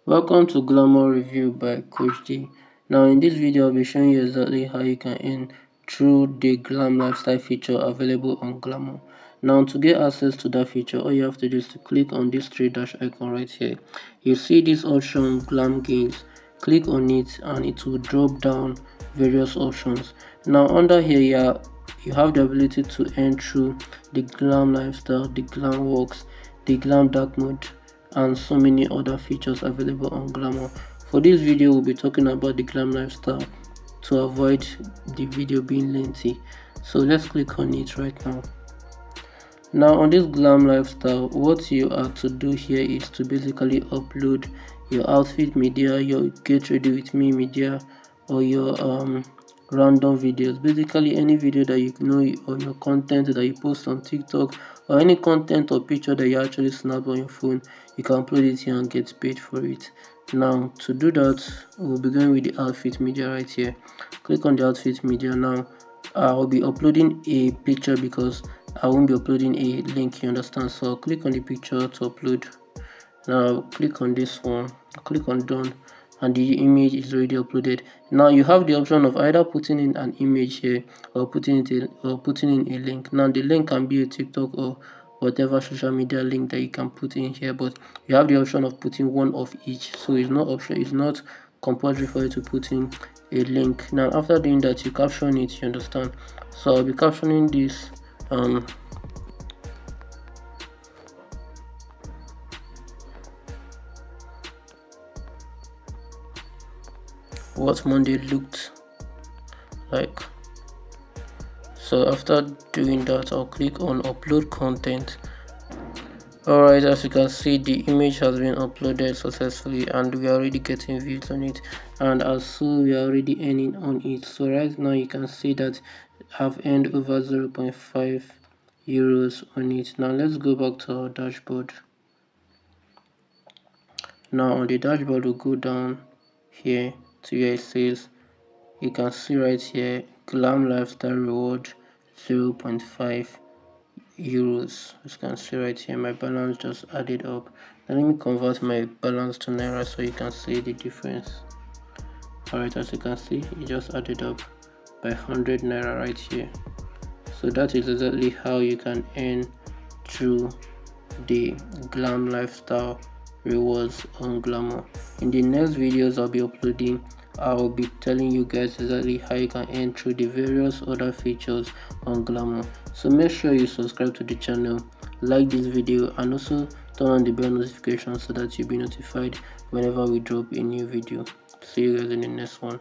Welcome to Glamour Review by Coach D. Now in this video I'll be showing you exactly how you can earn through the Glam lifestyle feature available on Glamour. Now to get access to that feature, all you have to do is to click on this three dash icon right here. You see this option Glam Games. Click on it and it will drop down various options. Now under here you have the ability to earn through the Glam lifestyle, the Glam works, the Glam dark mode, and so many other features available on Glamour. For this video, we'll be talking about the Glam lifestyle to avoid the video being lengthy. So let's click on it right now. Now on this Glam lifestyle, what you are to do here is to basically upload your outfit media, your get ready with me media, or your random videos. Basically any video that you know, or your content that you post on TikTok, or any content or picture that you actually snap on your phone, you can upload it here and get paid for it. Now to do that, we'll be going with the outfit media right here. Click on the outfit media. Now I'll be uploading a picture because I won't be uploading a link, you understand. So I'll click on the picture to upload. Now click on this one, click on done, and the image is already uploaded. Now you have the option of either putting in an image here or putting in a link. Now the link can be a TikTok or whatever social media link that you can put in here, but you have the option of putting one of each. So it's not compulsory for you to put in a link. Now after doing that, you caption it, you understand. So I'll be captioning this what Monday looked like. So after doing that, I'll click on upload content. Alright, as you can see, the image has been uploaded successfully and we are already getting views on it, and also we are already earning on it. So right now you can see that I've earned over 0.5 euros on it. Now let's go back to our dashboard. Now on the dashboard, we'll go down here to where it says, you can see right here, Glam lifestyle reward 0.5 euros. As you can see right here, my balance just added up. Now let me convert my balance to naira so you can see the difference. Alright, as you can see, it just added up by 100 naira right here. So that is exactly how you can earn through the Glam lifestyle rewards on Glamour. In the next videos I'll be uploading, I'll be telling you guys exactly how you can earn through the various other features on Glamour. So make sure you subscribe to the channel, like this video, and also turn on the bell notification so that you'll be notified whenever we drop a new video. See you guys in the next one.